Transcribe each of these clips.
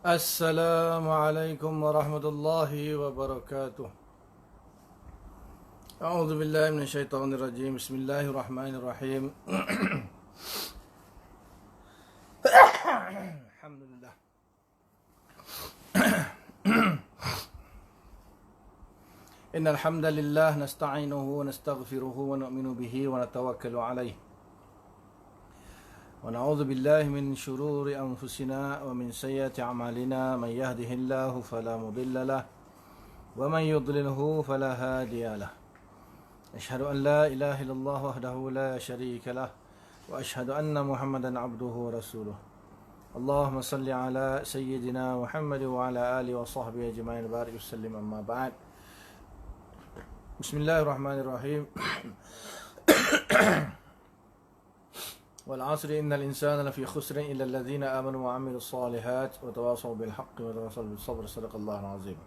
Assalamualaikum warahmatullahi wabarakatuh. A'udzu billahi minasyaitonir rajim. Bismillahirrahmanirrahim. Alhamdulillah. Innal hamdalillah nasta'inuhu wa nastaghfiruhu wa nu'minu bihi wa natawakkalu 'alaihi. ونعوذ بالله من شرور أنفسنا ومن سيئات أعمالنا من يهده الله فلا مضل له ومن يضلله فلا هادي له أشهد أن لا إله إلا الله وحده لا شريك له وأشهد أن محمدا عبده ورسوله اللهم صل على سيدنا محمد وعلى آله وصحبه أجمعين وبارك وسلم أما بعد بسم الله الرحمن الرحيم والعصر إن الإنسان لفي خسر إلا الذين آمنوا وعملوا الصالحات وتواصوا بالحق وتواصوا بالصبر صدق الله العظيم.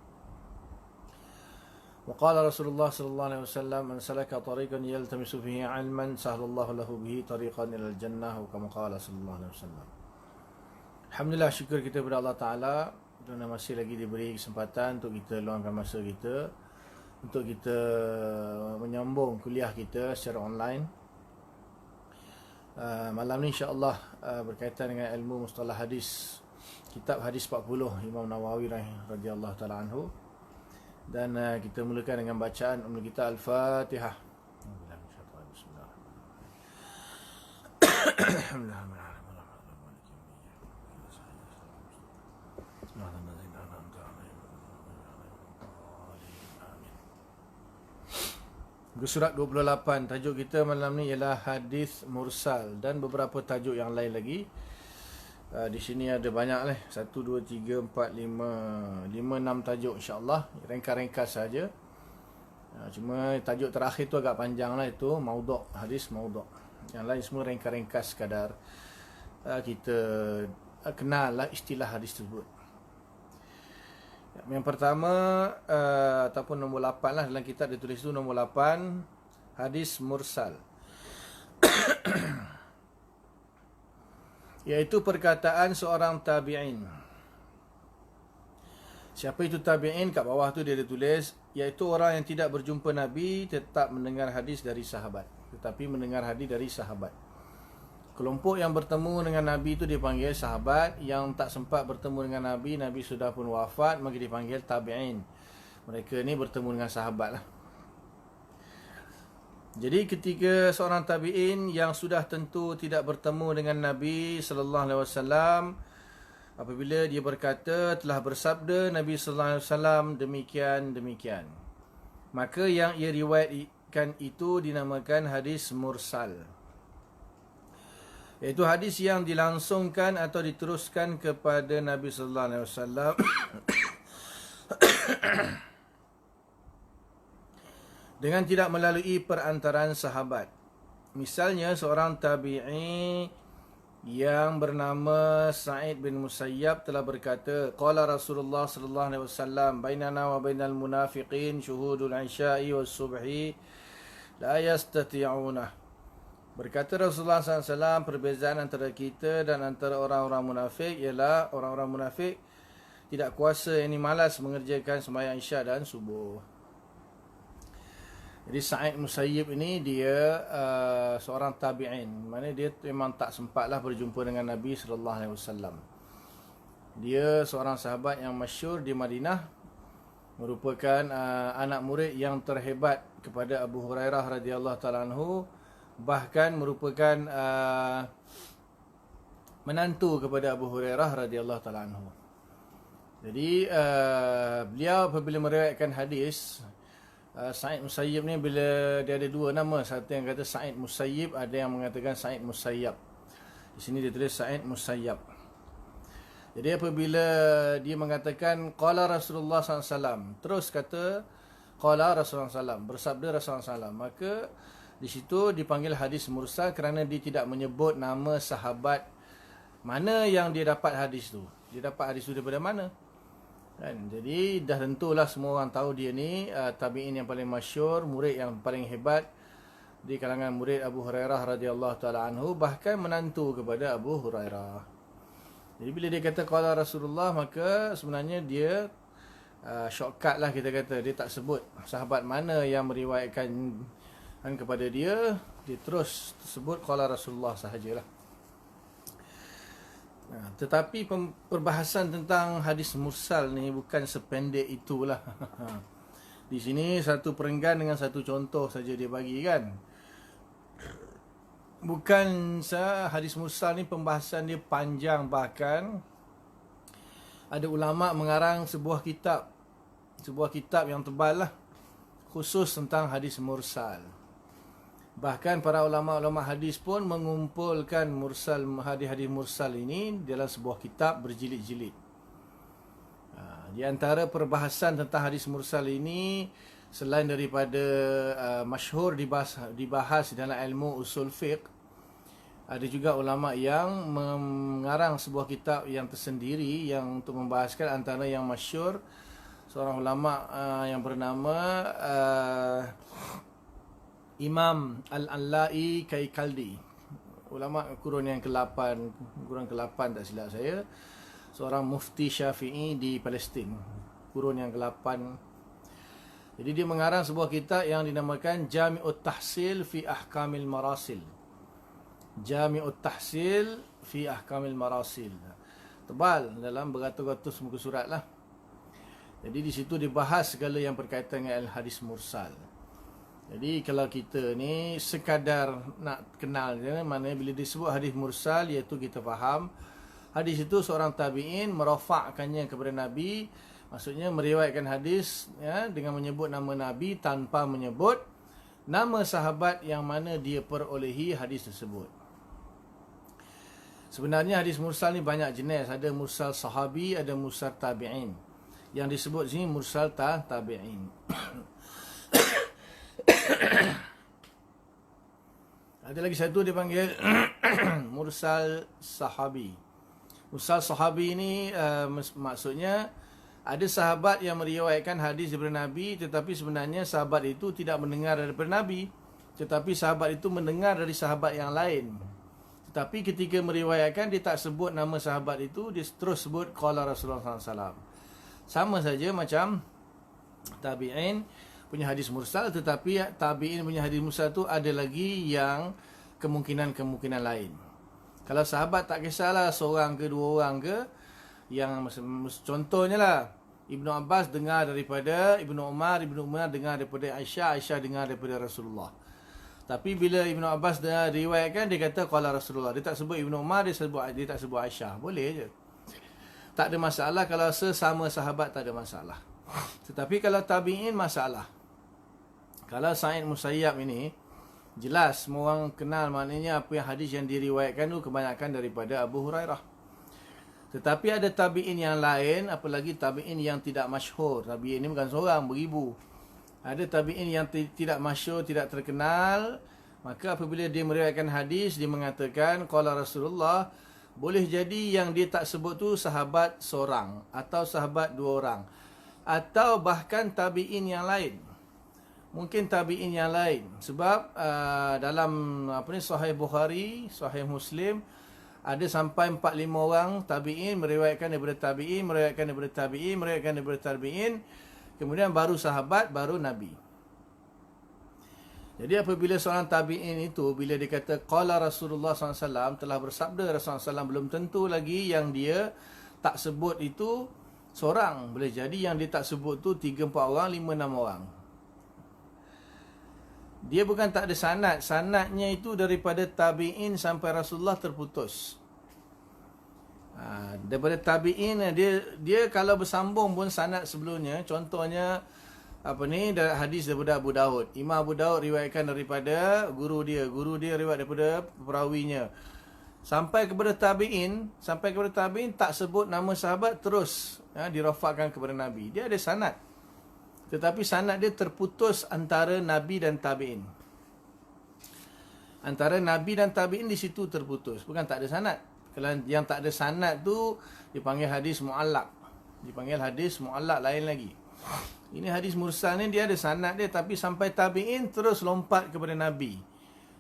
وقال رسول الله صلى الله عليه وسلم من سلك طريقا يلتمس فيه علما سهل الله له به طريقا إلى الجنة وكما قال صلى الله عليه وسلم. Alhamdulillah, syukur kita kepada Allah Ta'ala kerana masih lagi diberi kesempatan untuk kita luangkan masa kita untuk kita menyambung kuliah kita secara online. Malam ni insya-Allah berkaitan dengan ilmu mustalah hadis, kitab Hadis 40 Imam Nawawi radhiyallahu taala anhu, dan kita mulakan dengan bacaan ummul kita Al-Fatihah. Surat 28, tajuk kita malam ni ialah hadis mursal dan beberapa tajuk yang lain lagi. Di sini ada banyak lah, 1, 2, 3, 4, 5, 6 tajuk insya-Allah. Ringkas-ringkas saja. Cuma tajuk terakhir tu agak panjang lah, itu maudhu', hadis maudhu'. Yang lain semua ringkas-ringkas sekadar kita kenal lah istilah hadis tersebut. Yang pertama ataupun nombor 8 lah, dalam kitab dia tulis tu nombor 8, hadis mursal. Iaitu perkataan seorang tabi'in. Siapa itu tabi'in? Kat bawah tu dia ada tulis, iaitu orang yang tidak berjumpa Nabi tetap mendengar hadis dari sahabat, tetapi mendengar hadis dari sahabat. Kelompok yang bertemu dengan Nabi itu dipanggil sahabat. Yang tak sempat bertemu dengan Nabi, Nabi sudah pun wafat, maka dipanggil tabi'in. Mereka ni bertemu dengan sahabat lah. Jadi ketika seorang tabi'in yang sudah tentu tidak bertemu dengan Nabi sallallahu alaihi wasallam, apabila dia berkata telah bersabda Nabi sallallahu alaihi wasallam demikian, maka yang ia riwayatkan itu dinamakan hadis mursal. Iaitu hadis yang dilangsungkan atau diteruskan kepada Nabi sallallahu alaihi wasallam dengan tidak melalui perantaraan sahabat. Misalnya seorang tabi'i yang bernama Sa'id bin Musayyab telah berkata, qala Rasulullah sallallahu alaihi wasallam, bainana wa bainal munafiqin syuhudul isya'i was subhi la yastati'una. Berkata Rasulullah SAW, perbezaan antara kita dan antara orang-orang munafik ialah orang-orang munafik tidak kuasa, ini malas mengerjakan sembahyang isyak dan subuh. Jadi Sa'id Musayyib ini dia seorang tabi'in, mana dia memang tak sempatlah berjumpa dengan Nabi SAW. Dia seorang sahabat yang masyhur di Madinah, merupakan anak murid yang terhebat kepada Abu Hurairah radhiyallahu taala anhu, bahkan merupakan menantu kepada Abu Hurairah radhiyallahu taala anhu. Jadi beliau apabila meriwayatkan hadis, Sa'id Musayyib ni, bila dia ada dua nama, satu yang kata Sa'id Musayyib, ada yang mengatakan Sa'id Musayyab. Di sini dia tulis Sa'id Musayyab. Jadi apabila dia mengatakan qala Rasulullah SAW, terus kata qala Rasulullah SAW, bersabda Rasulullah SAW, maka di situ dipanggil hadis mursal kerana dia tidak menyebut nama sahabat mana yang dia dapat hadis tu. Dia dapat hadis tu daripada mana? Kan? Jadi dah tentulah semua orang tahu dia ni tabi'in yang paling masyhur, murid yang paling hebat di kalangan murid Abu Hurairah radhiyallahu taala anhu, bahkan menantu kepada Abu Hurairah. Jadi bila dia kata qala Rasulullah, maka sebenarnya dia shortcut lah kita kata. Dia tak sebut sahabat mana yang meriwayatkan kepada dia. Dia terus sebut qala Rasulullah sahajalah. Tetapi perbahasan tentang hadis mursal ni bukan sependek itulah. Di sini satu perenggan dengan satu contoh saja dia bagi kan. Bukan hadis mursal ni pembahasan dia panjang, bahkan ada ulama mengarang sebuah kitab yang tebal lah, khusus tentang hadis mursal. Bahkan para ulama-ulama hadis pun mengumpulkan hadis-hadis mursal ini dalam sebuah kitab berjilid-jilid. Di antara perbahasan tentang hadis mursal ini, selain daripada masyhur dibahas dalam ilmu usul fiqh, ada juga ulama yang mengarang sebuah kitab yang tersendiri yang untuk membahaskan. Antara yang masyhur, seorang ulama yang bernama Imam Al-Alai Kaikaldi, ulama kurun ke-8 tak silap saya, seorang mufti Syafi'i di Palestin, kurun yang ke-8. Jadi dia mengarang sebuah kitab yang dinamakan Jami'ut Tahsil fi Ahkamil Marasil. Jami'ut Tahsil fi Ahkamil Marasil. Tebal, dalam beratus-ratus muka surat lah. Jadi di situ dibahas segala yang berkaitan dengan hadis mursal. Jadi kalau kita ni sekadar nak kenal je, maknanya bila disebut hadis mursal, iaitu kita faham hadis itu seorang tabi'in merafa'kannya kepada Nabi. Maksudnya meriwayatkan hadis dengan menyebut nama Nabi tanpa menyebut nama sahabat yang mana dia perolehi hadis tersebut. Sebenarnya hadis mursal ni banyak jenis. Ada mursal sahabi, ada mursal tabi'in. Yang disebut sini mursal tabi'in. Ada lagi satu dipanggil mursal sahabi. Mursal sahabi ini maksudnya ada sahabat yang meriwayatkan hadis daripada Nabi, tetapi sebenarnya sahabat itu tidak mendengar daripada Nabi, tetapi sahabat itu mendengar dari sahabat yang lain. Tetapi ketika meriwayatkan, dia tak sebut nama sahabat itu, dia terus sebut qala Rasulullah SAW. Sama saja macam tabi'in punya hadis mursal, tetapi tabi'in punya hadis mursal tu ada lagi yang kemungkinan lain. Kalau sahabat tak kisahlah seorang ke dua orang ke, yang contohnya lah Ibnu Abbas dengar daripada Ibnu Umar, Ibnu Umar dengar daripada Aisyah, Aisyah dengar daripada Rasulullah. Tapi bila Ibnu Abbas dah riwayatkan, dia kata qala Rasulullah. Dia tak sebut Ibnu Umar, dia tak sebut Aisyah. Boleh je. Tak ada masalah kalau sesama sahabat, tak ada masalah. Tetapi kalau tabi'in, masalah. Kalau Sa'id Musayyab ini, jelas semua orang kenal, maknanya apa yang hadis yang diriwayatkan tu kebanyakan daripada Abu Hurairah. Tetapi ada tabi'in yang lain, apalagi tabi'in yang tidak masyhur. Tabi'in ini bukan seorang, beribu. Ada tabi'in yang tidak masyhur, tidak terkenal. Maka apabila dia meriwayatkan hadis, dia mengatakan qala Rasulullah, boleh jadi yang dia tak sebut tu sahabat seorang atau sahabat dua orang, atau bahkan tabi'in yang lain. Mungkin tabi'in yang lain. Sebab dalam Sahih Bukhari, Sahih Muslim, ada sampai 4-5 orang tabi'in meriwayatkan daripada tabi'in, meriwayatkan daripada tabi'in, meriwayatkan daripada tabi'in. Kemudian baru sahabat, baru Nabi. Jadi apabila seorang tabi'in itu, bila dia kata qala Rasulullah SAW, telah bersabda Rasulullah SAW, belum tentu lagi yang dia tak sebut itu seorang. Boleh jadi yang dia tak sebut tu 3-4 orang, 5-6 orang. Dia bukan tak ada sanad. Sanadnya itu daripada tabi'in sampai Rasulullah terputus. Daripada tabi'in, dia kalau bersambung pun sanad sebelumnya. Contohnya hadis daripada Abu Daud. Imam Abu Daud riwayatkan daripada guru dia riwayat daripada perawinya. Sampai kepada tabi'in tak sebut nama sahabat, terus dirafakkan kepada Nabi. Dia ada sanad. Tetapi sanad dia terputus antara Nabi dan tabi'in. Antara Nabi dan tabi'in di situ terputus. Bukan tak ada sanad. Kalau yang tak ada sanad tu dipanggil hadis mu'allaq. Dipanggil hadis mu'allaq lain lagi. Ini hadis mursal ni dia ada sanad dia, tapi sampai tabi'in terus lompat kepada Nabi.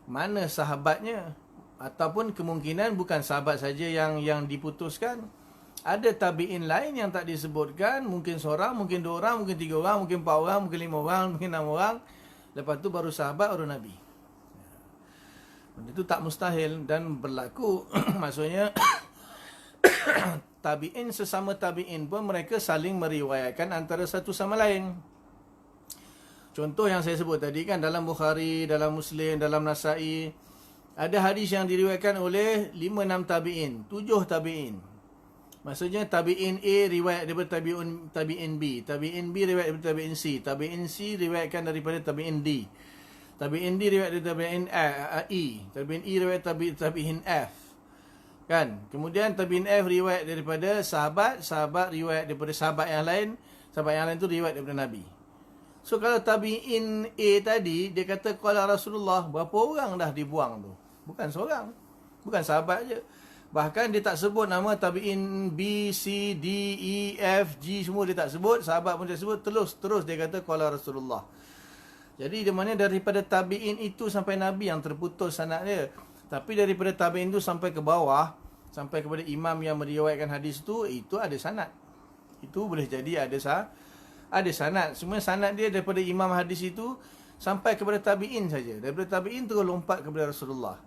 Mana sahabatnya? Ataupun kemungkinan bukan sahabat saja yang diputuskan, Ada tabi'in lain yang tak disebutkan, mungkin seorang, mungkin dua orang, mungkin tiga orang, mungkin empat orang, mungkin lima orang, mungkin enam orang. Lepas tu baru sahabat, baru Nabi. Itu tak mustahil dan berlaku. Maksudnya tabi'in sesama tabi'in pun mereka saling meriwayatkan antara satu sama lain. Contoh yang saya sebut tadi kan, dalam Bukhari, dalam Muslim, dalam Nasa'i, ada hadis yang diriwayatkan oleh 5-6 tabi'in, 7 tabi'in. Maksudnya tabi'in A riwayat daripada tabi'in B, tabi'in B riwayat daripada tabi'in C, tabi'in C riwayatkan daripada tabi'in D, tabi'in D riwayat daripada tabi'in E, tabi'in E riwayat tabi'in F. Kan? Kemudian tabi'in F riwayat daripada sahabat, sahabat riwayat daripada sahabat yang lain tu riwayat daripada Nabi. So kalau tabi'in A tadi, dia kata qala Rasulullah, berapa orang dah dibuang tu? Bukan seorang, bukan sahabat je. Bahkan dia tak sebut nama tabi'in B, C, D, E, F, G, semua dia tak sebut. Sahabat pun dia sebut. Terus dia kata qala Rasulullah. Jadi di mana daripada tabi'in itu sampai Nabi yang terputus sanad dia. Tapi daripada tabi'in itu sampai ke bawah, sampai kepada imam yang meriwayatkan hadis itu ada sanad. Itu boleh jadi ada sanad. Semua sanad dia daripada imam hadis itu sampai kepada tabi'in saja. Daripada tabi'in terus lompat kepada Rasulullah.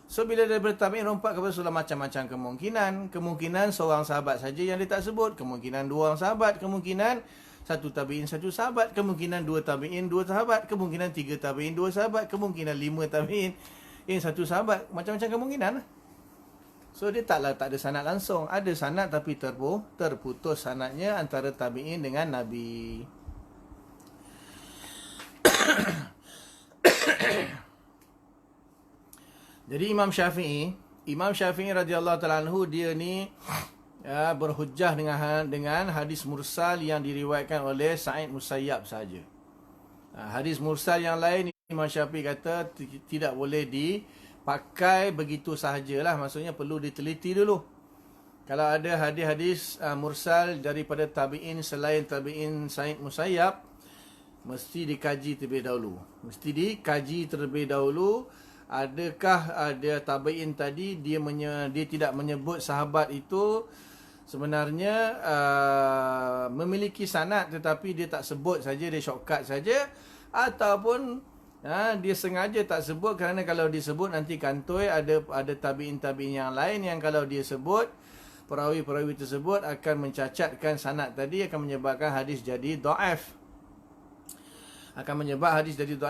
So bila daripada tabi'in lompat kepada Rasulullah, macam-macam kemungkinan. Kemungkinan seorang sahabat saja yang dia tak sebut, kemungkinan dua orang sahabat, kemungkinan satu tabi'in satu sahabat, kemungkinan dua tabi'in dua sahabat, kemungkinan tiga tabi'in dua sahabat, kemungkinan lima tabi'in satu sahabat. Macam-macam kemungkinan. So dia tak ada sanad langsung. Ada sanad tapi terputus sanadnya antara tabi'in dengan Nabi. Jadi Imam Syafi'i radhiyallahu ta'ala anhu, dia ni berhujjah dengan hadis mursal yang diriwayatkan oleh Sa'id Musayyab saja. Hadis mursal yang lain Imam Syafi'i kata tidak boleh dipakai begitu sahajalah. Maksudnya perlu diteliti dulu. Kalau ada hadis-hadis mursal daripada tabi'in selain tabi'in Sa'id Musayyab, mesti dikaji terlebih dahulu. Adakah ada tabi'in tadi dia tidak menyebut sahabat itu sebenarnya memiliki sanad, tetapi dia tak sebut saja, dia shortcut saja, ataupun dia sengaja tak sebut kerana kalau disebut nanti kantoi ada tabi'in yang lain yang kalau dia sebut, perawi-perawi tersebut akan mencacatkan sanad tadi, akan menyebabkan hadis jadi dhaif.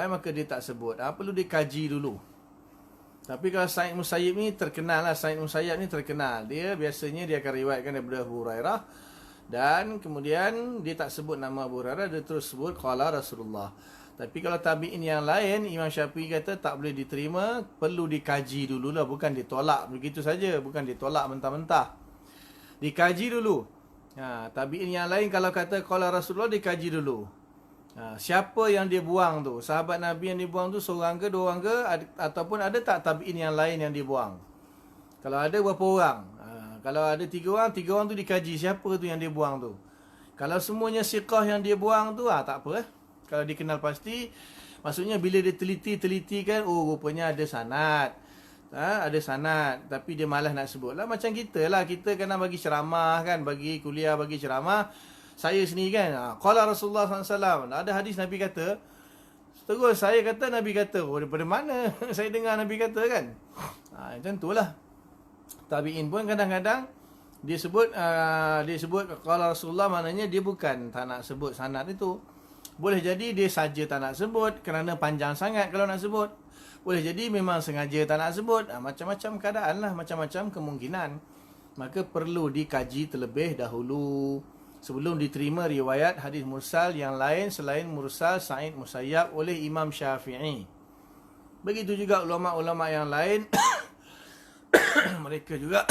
Maka dia tak sebut. Perlu dikaji dulu. Tapi kalau Sa'id Musayyib ni terkenal. Dia biasanya dia akan riwayatkan daripada Abu Hurairah, dan kemudian dia tak sebut nama Abu Hurairah, dia terus sebut qala Rasulullah. Tapi kalau tabi'in yang lain, Imam Syafi'i kata tak boleh diterima, perlu dikaji dululah, bukan ditolak begitu saja, bukan ditolak mentah-mentah. Dikaji dulu. Tabi'in yang lain kalau kata qala Rasulullah, dikaji dulu. Siapa yang dia buang tu? Sahabat Nabi yang dibuang tu seorang ke, dua orang ke, ataupun ada tak tabi'in yang lain yang dibuang? Kalau ada, berapa orang? Kalau ada tiga orang tu dikaji siapa tu yang dia buang tu. Kalau semuanya siqah yang dia buang tu, tak apa. Kalau dikenal pasti, maksudnya bila dia teliti kan, rupanya ada sanad. Ada sanad, tapi dia malas nak sebut lah. Macam kita lah, kita kena bagi ceramah kan, bagi kuliah, bagi ceramah. Saya sendiri kan, qala Rasulullah SAW, ada hadis Nabi kata, terus saya kata Nabi kata, daripada mana saya dengar Nabi kata kan. Macam itulah. Tabi'in pun kadang-kadang dia sebut qala Rasulullah, maknanya dia bukan tak nak sebut sanad itu. Boleh jadi dia saja tak nak sebut kerana panjang sangat kalau nak sebut. Boleh jadi memang sengaja tak nak sebut. Macam-macam keadaan lah, macam-macam kemungkinan. Maka perlu dikaji terlebih dahulu sebelum diterima riwayat hadis mursal yang lain selain mursal Sa'id Musayyab oleh Imam Syafi'i. Begitu juga ulama-ulama yang lain. Mereka juga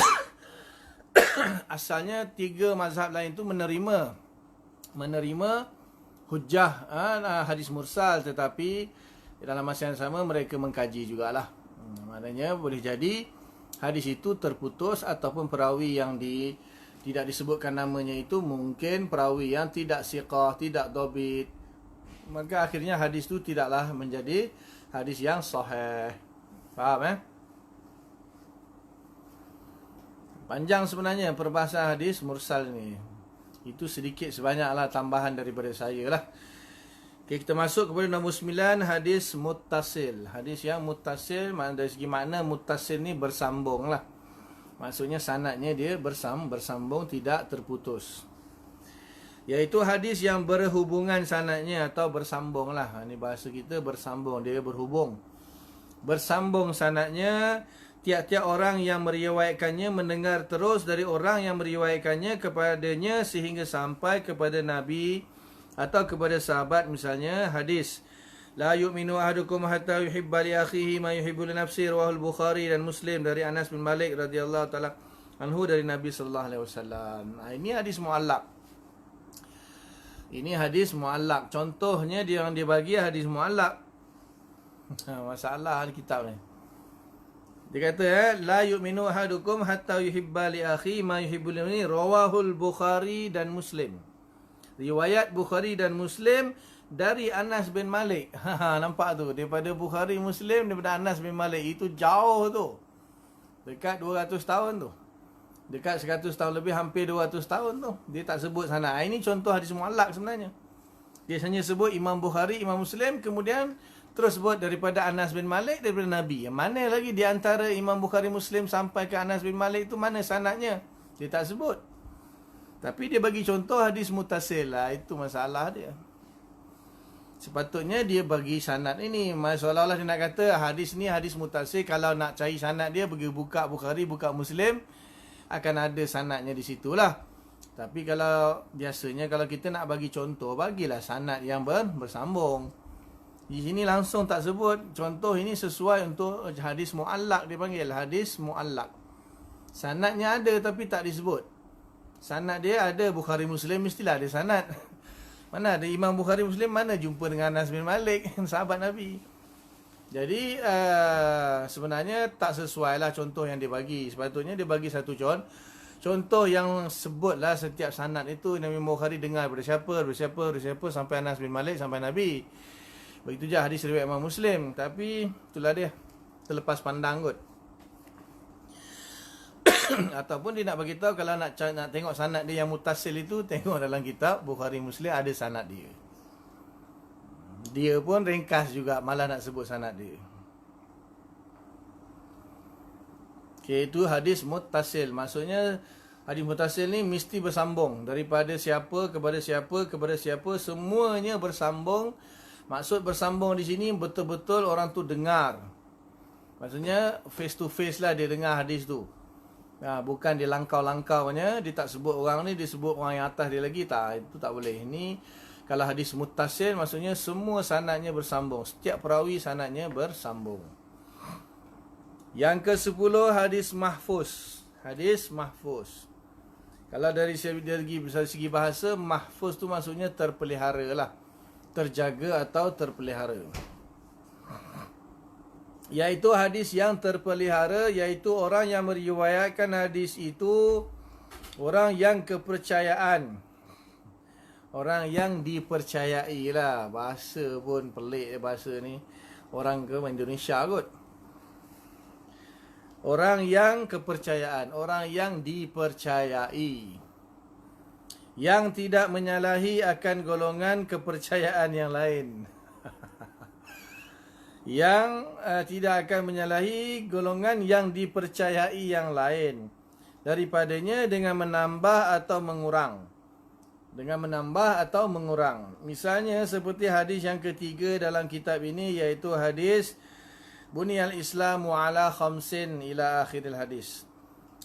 asalnya tiga mazhab lain tu menerima hujjah hadis mursal, tetapi dalam masa yang sama mereka mengkaji jugalah. Maknanya boleh jadi hadis itu terputus, ataupun perawi yang tidak disebutkan namanya itu mungkin perawi yang tidak siqah, tidak dhabit. Maka akhirnya hadis itu tidaklah menjadi hadis yang sahih. Faham Panjang sebenarnya perbahasan hadis mursal ni. Itu sedikit sebanyaklah tambahan daripada saya lah. Okay, kita masuk kepada nombor 9, hadis muttasil. Hadis yang muttasil, dari segi makna muttasil ni bersambung lah. Maksudnya sanadnya dia bersambung, tidak terputus. Iaitu hadis yang berhubungan sanadnya atau bersambung lah. Ini bahasa kita bersambung, dia berhubung. Bersambung sanadnya, tiap-tiap orang yang meriwayatkannya mendengar terus dari orang yang meriwayatkannya kepadanya sehingga sampai kepada Nabi atau kepada sahabat. Misalnya hadis la yu'minu ahadukum hatta yuhibba li akhihi ma yuhibbu li nafsihi, rawahul Bukhari dan Muslim dari Anas bin Malik radhiyallahu taala anhu dari Nabi sallallahu alaihi wasallam. Ini hadis muallaq. Ini hadis muallaq. Contohnya dia yang dibagi hadis muallaq. Masalah kitab ni. Dia kata la yu'minu ahadukum hatta yuhibba li akhihi ma yuhibbu li nafsihi, rawahul Bukhari dan Muslim. Riwayat Bukhari dan Muslim dari Anas bin Malik. Nampak tu, daripada Bukhari Muslim, daripada Anas bin Malik. Itu jauh tu. Dekat 200 tahun tu. Dekat 100 tahun lebih, hampir 200 tahun tu. Dia tak sebut sana. Ini contoh hadis muallaq sebenarnya. Dia hanya sebut Imam Bukhari, Imam Muslim, kemudian terus sebut daripada Anas bin Malik, daripada Nabi. Yang mana lagi di antara Imam Bukhari Muslim sampai ke Anas bin Malik itu mana sanadnya? Dia tak sebut. Tapi dia bagi contoh hadis muttasil lah. Itu masalah dia. Sepatutnya dia bagi sanad ini. Seolah-olah dia nak kata hadis ni hadis muttasil. Kalau nak cari sanad dia, pergi buka Bukhari, buka Muslim, akan ada sanadnya di situlah. Tapi kalau biasanya kalau kita nak bagi contoh, bagilah sanad yang bersambung. Di sini langsung tak sebut. Contoh ini sesuai untuk hadis muallaq, dia panggil hadis muallaq. Sanadnya ada tapi tak disebut. Sanad dia ada Bukhari Muslim, mestilah ada sanad. Mana ada Imam Bukhari Muslim, mana jumpa dengan Anas bin Malik, sahabat Nabi. Jadi sebenarnya tak sesuai lah contoh yang dia bagi. Sepatutnya dia bagi satu contoh yang sebutlah setiap sanad itu Nabi Bukhari dengar daripada siapa sampai Anas bin Malik, sampai Nabi. Begitu je hadis riwayat Imam Muslim. Tapi itulah dia, terlepas pandang kot. Ataupun dia nak bagi tahu kalau nak tengok sanad dia yang muttasil itu, tengok dalam kitab Bukhari Muslim ada sanad dia. Dia pun ringkas juga, malah nak sebut sanad dia. Okey, itu hadis muttasil. Maksudnya hadis muttasil ni mesti bersambung daripada siapa kepada siapa kepada siapa, semuanya bersambung. Maksud bersambung di sini betul-betul orang tu dengar. Maksudnya face to face lah dia dengar hadis tu. Bukan dia langkau-langkaunya, dia tak sebut orang ni, dia sebut orang yang atas dia lagi. Tak, itu tak boleh. Ini kalau hadis muttasil, maksudnya semua sanadnya bersambung. Setiap perawi sanadnya bersambung. Yang ke-10, hadis mahfuz. Hadis mahfuz. Kalau dari segi bahasa, mahfuz tu maksudnya terpelihara lah. Terjaga atau terpelihara. Iaitu hadis yang terpelihara, iaitu orang yang meriwayatkan hadis itu orang yang kepercayaan, orang yang dipercayai lah. Bahasa pun pelik bahasa ni. Orang ke Indonesia kot. Orang yang kepercayaan, orang yang dipercayai, yang tidak menyalahi akan golongan kepercayaan yang lain. Yang tidak akan menyalahi golongan yang dipercayai yang lain daripadanya dengan menambah atau mengurang. Dengan menambah atau mengurang. Misalnya seperti hadis yang ketiga dalam kitab ini, iaitu hadis Buniyal Islamu ala khamsin ila akhiril hadis.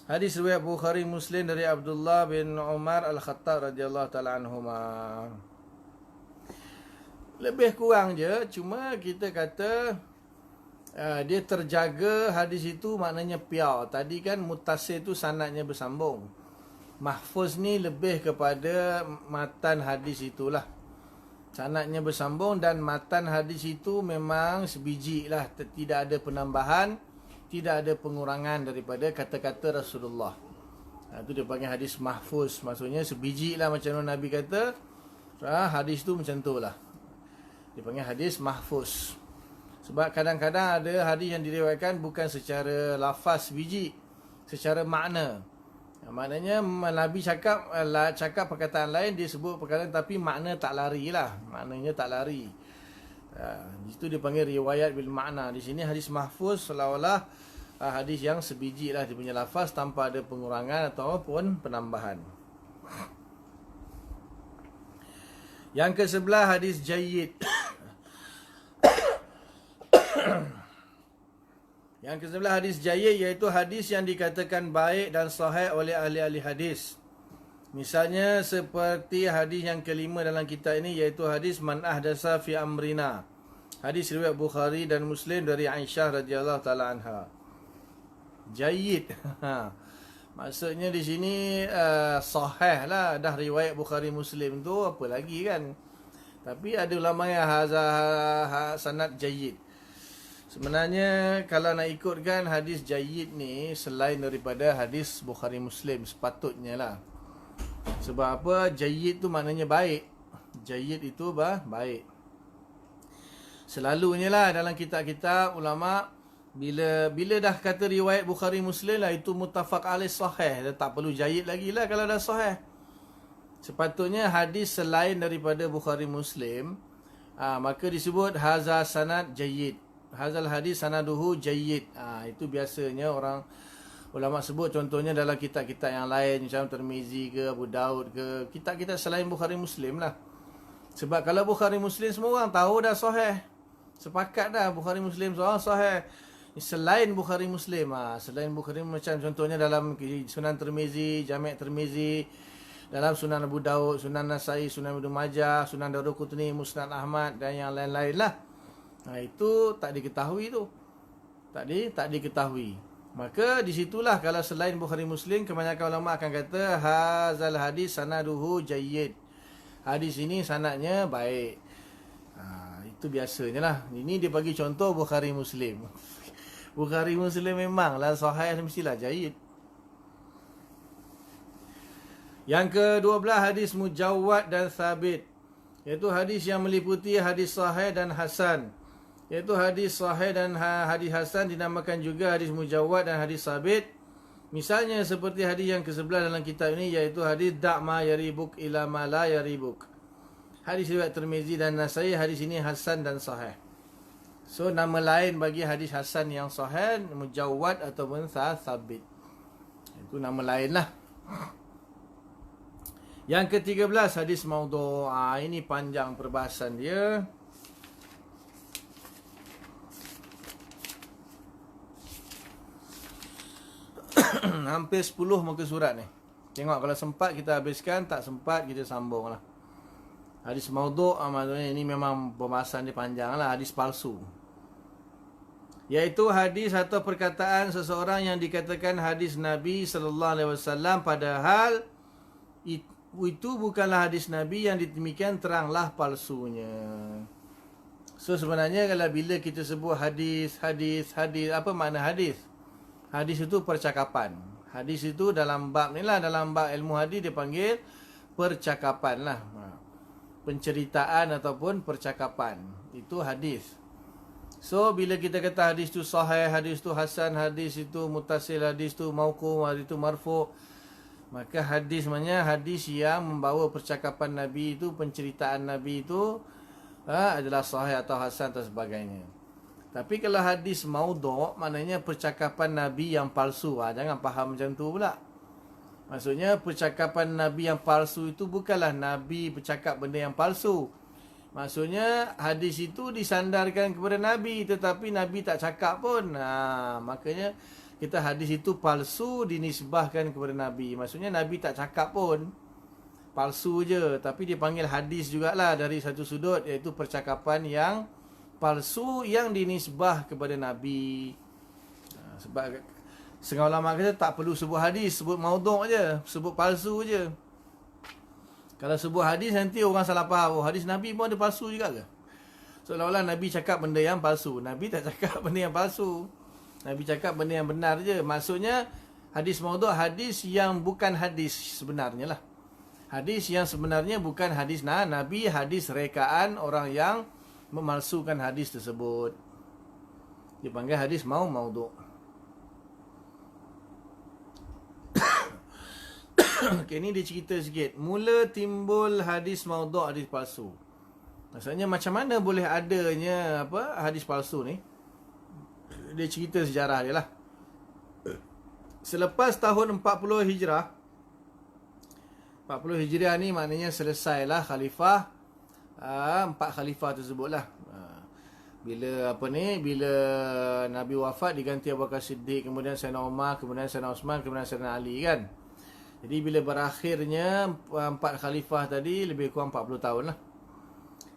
Hadis riwayat Bukhari Muslim dari Abdullah bin Umar Al-Khattab radhiyallahu taala anhuma. Lebih kurang je, cuma kita kata dia terjaga hadis itu, maknanya piau. Tadi kan muttasil tu sanadnya bersambung. Mahfuz ni lebih kepada matan hadis itulah. Sanadnya bersambung dan matan hadis itu memang sebiji lah. Tidak ada penambahan, tidak ada pengurangan daripada kata-kata Rasulullah. Itu dia panggil hadis mahfuz. Maksudnya sebiji lah, macam mana Nabi kata. Hadis tu macam tu lah. Dia panggil hadis mahfuz. Sebab kadang-kadang ada hadis yang diriwayatkan bukan secara lafaz biji, secara makna. Maknanya Nabi cakap perkataan lain, dia sebut perkataan tapi makna tak lari lah. Maknanya tak lari. Itu dipanggil riwayat bil makna. Di sini hadis mahfuz seolah-olah hadis yang sebiji lah, dia punya lafaz tanpa ada pengurangan ataupun penambahan. Yang ke-11 hadis jayyid. Yang ke-11 hadis jayyid, iaitu hadis yang dikatakan baik dan sahih oleh ahli-ahli hadis. Misalnya seperti hadis yang kelima dalam kitab ini, iaitu hadis man ahdasa fi amrina. Hadis riwayat Bukhari dan Muslim dari Aisyah radhiyallahu taala anha. Jayyid. Maksudnya di sini sahih lah, dah riwayat Bukhari Muslim tu apa lagi kan. Tapi ada ulama yang sanad jayyid. Sebenarnya kalau nak ikutkan hadis jayyid ni selain daripada hadis Bukhari Muslim sepatutnya lah. Sebab apa? Jayyid tu maknanya baik. Jayyid itu baik. Selalunya lah dalam kitab-kitab ulama, bila dah kata riwayat Bukhari Muslim lah, itu muttafaq alaih sahih. Dah tak perlu jayyid lagi lah kalau dah sahih. Sepatutnya hadis selain daripada Bukhari Muslim, maka disebut haza sanad jayyid. Hazal hadis sanaduhu jayyid. Itu biasanya orang ulama sebut, contohnya dalam kitab-kitab yang lain macam Tirmizi ke Abu Daud ke, kitab-kitab selain Bukhari Muslim lah. Sebab kalau Bukhari Muslim semua orang tahu dah sahih. Sepakat dah Bukhari Muslim sahih. Selain Bukhari Muslim, selain Bukhari, macam contohnya dalam Sunan Tirmizi, Jami' Tirmizi, dalam Sunan Abu Daud, Sunan Nasai, Sunan Ibnu Majah, Sunan Daruqutni, Musnad Ahmad dan yang lain-lain lah. Itu tak diketahui tu. Tak diketahui. Maka disitulah kalau selain Bukhari Muslim, kebanyakan ulama akan kata hazal hadis sanaduhu jayyid. Hadis ini sanadnya baik. Itu biasanya lah. Ini dia bagi contoh Bukhari Muslim. Bukhari Muslim memanglah sahih, mestilah jayyid. Yang ke-12 hadis mujawwad dan sabit, iaitu hadis yang meliputi hadis sahih dan hasan. Iaitu hadis sahih dan hadis hasan dinamakan juga hadis mujawwad dan hadis sabit. Misalnya seperti hadis yang ke-11 dalam kitab ini, iaitu hadis da'ma yaribuk ila ma la yaribuk. Hadis riwayat Tirmizi dan Nasai, hadis ini hasan dan sahih. So nama lain bagi hadis hasan yang sahih, mujawwad ataupun sabit. Itu nama lain lah. Yang ke-13 hadis maudhu'. Ini panjang perbahasan dia. Hampir 10 muka surat ni. Tengok kalau sempat kita habiskan, tak sempat kita sambung lah. Hadis maudhu' maksudnya ini memang pembahasan dia panjang lah. Hadis palsu, iaitu hadis atau perkataan seseorang yang dikatakan hadis Nabi SAW, padahal itu bukanlah hadis Nabi, yang demikian teranglah palsunya. So sebenarnya kalau bila kita sebut hadis, apa makna hadis? Hadis itu percakapan. Hadis itu dalam bab ni lah, dalam bab ilmu hadis dia panggil percakapan lah. Penceritaan ataupun percakapan, itu hadis. So bila kita kata hadis itu sahih, hadis itu hasan, hadis itu muttasil, hadis itu mauquf, hadis itu marfu', maka hadis maknanya hadis yang membawa percakapan Nabi itu, penceritaan Nabi itu adalah sahih atau hasan atau sebagainya. Tapi kalau hadis maudhu' maknanya percakapan Nabi yang palsu. Jangan faham macam tu pula. Maksudnya percakapan Nabi yang palsu itu bukanlah Nabi bercakap benda yang palsu. Maksudnya hadis itu disandarkan kepada Nabi, tetapi Nabi tak cakap pun. Makanya kita hadis itu palsu dinisbahkan kepada Nabi. Maksudnya Nabi tak cakap pun, palsu je. Tapi dipanggil hadis jugalah dari satu sudut, iaitu percakapan yang palsu yang dinisbah kepada Nabi. Sebab setengah ulama kata tak perlu sebut hadis, sebut maudhu' je, sebut palsu je. Kalau sebut hadis nanti orang salah faham, hadis Nabi pun ada palsu juga ke? Seolah-olah Nabi cakap benda yang palsu. Nabi tak cakap benda yang palsu. Nabi cakap benda yang benar je. Maksudnya hadis maudhu' hadis yang bukan hadis sebenarnya lah. Hadis yang sebenarnya bukan hadis Nabi, hadis rekaan orang yang memalsukan hadis tersebut. Dipanggil hadis maudhu'. Okay, ni dia cerita sikit. Mula timbul hadis maudhu', hadis palsu. Maksudnya macam mana boleh adanya hadis palsu ni? Dia cerita sejarah dia lah. Selepas tahun 40 Hijrah, 40 Hijriah ni maknanya selesailah khalifah, 4 khalifah tersebut lah. Bila Nabi wafat, diganti Abu Bakar Siddiq, kemudian Sayyidina Umar, kemudian Sayyidina Osman, kemudian Sayyidina Ali kan. Jadi bila berakhirnya 4 khalifah tadi, lebih kurang 40 tahun lah.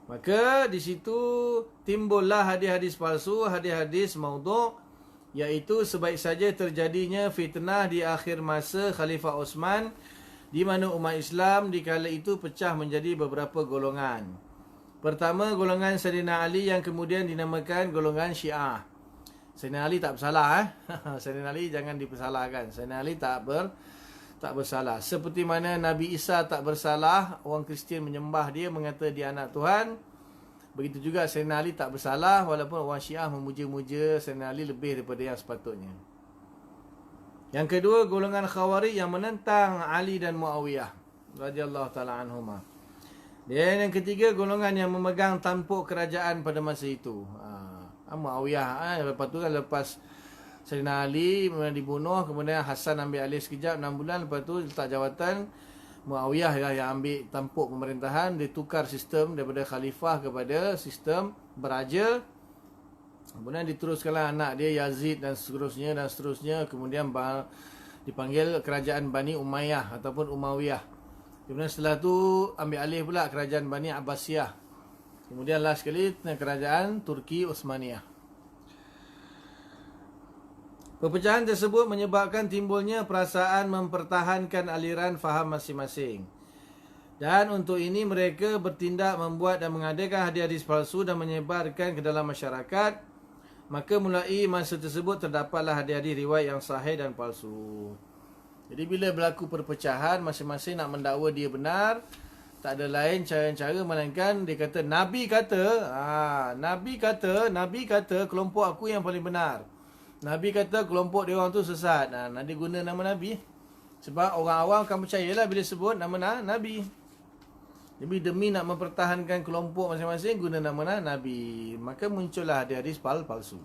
Maka di situ timbullah hadis-hadis palsu, hadis-hadis maudhu', iaitu sebaik saja terjadinya fitnah di akhir masa Khalifah Osman, di mana umat Islam di kala itu pecah menjadi beberapa golongan. Pertama, golongan Sayyidina Ali yang kemudian dinamakan golongan Syiah. Sayyidina Ali tak bersalah. Sayyidina Ali jangan dipersalahkan. Sayyidina Ali tak bersalah. Seperti mana Nabi Isa tak bersalah, orang Kristian menyembah dia, mengata dia anak Tuhan. Begitu juga Sayyidina Ali tak bersalah, walaupun orang Syiah memuja-muja Sayyidina Ali lebih daripada yang sepatutnya. Yang kedua, golongan Khawarij yang menentang Ali dan Muawiyah radhiyallahu taala anhuma. Dan yang ketiga, golongan yang memegang tampuk kerajaan pada masa itu. Muawiyah, lepas tu kan, lepas Sayyidina Ali dibunuh, kemudian Hasan ambil alih sekejap 6 bulan, lepas tu letak jawatan, Muawiyah lah yang ambil tampuk pemerintahan. Dia tukar sistem daripada khalifah kepada sistem beraja. Kemudian diteruskanlah anak dia Yazid dan seterusnya. Kemudian dipanggil kerajaan Bani Umayyah ataupun Umayyah. Kemudian setelah tu ambil alih pula kerajaan Bani Abbasiyah. Kemudian last sekali kerajaan Turki Utsmaniyah. Perpecahan tersebut menyebabkan timbulnya perasaan mempertahankan aliran faham masing-masing. Dan untuk ini mereka bertindak membuat dan mengadakan hadis-hadis palsu dan menyebarkan ke dalam masyarakat. Maka mulai masa tersebut terdapatlah hadis-hadis riwayat yang sahih dan palsu. Jadi bila berlaku perpecahan, masing-masing nak mendakwa dia benar, tak ada lain cara-cara melainkan dia kata Nabi kata kelompok aku yang paling benar. Nabi kata kelompok dia orang tu sesat. Dia guna nama Nabi. Sebab orang awam akan percayalah bila sebut nama Nabi. Jadi demi nak mempertahankan kelompok masing-masing, guna nama Nabi. Maka muncullah hadis palsu.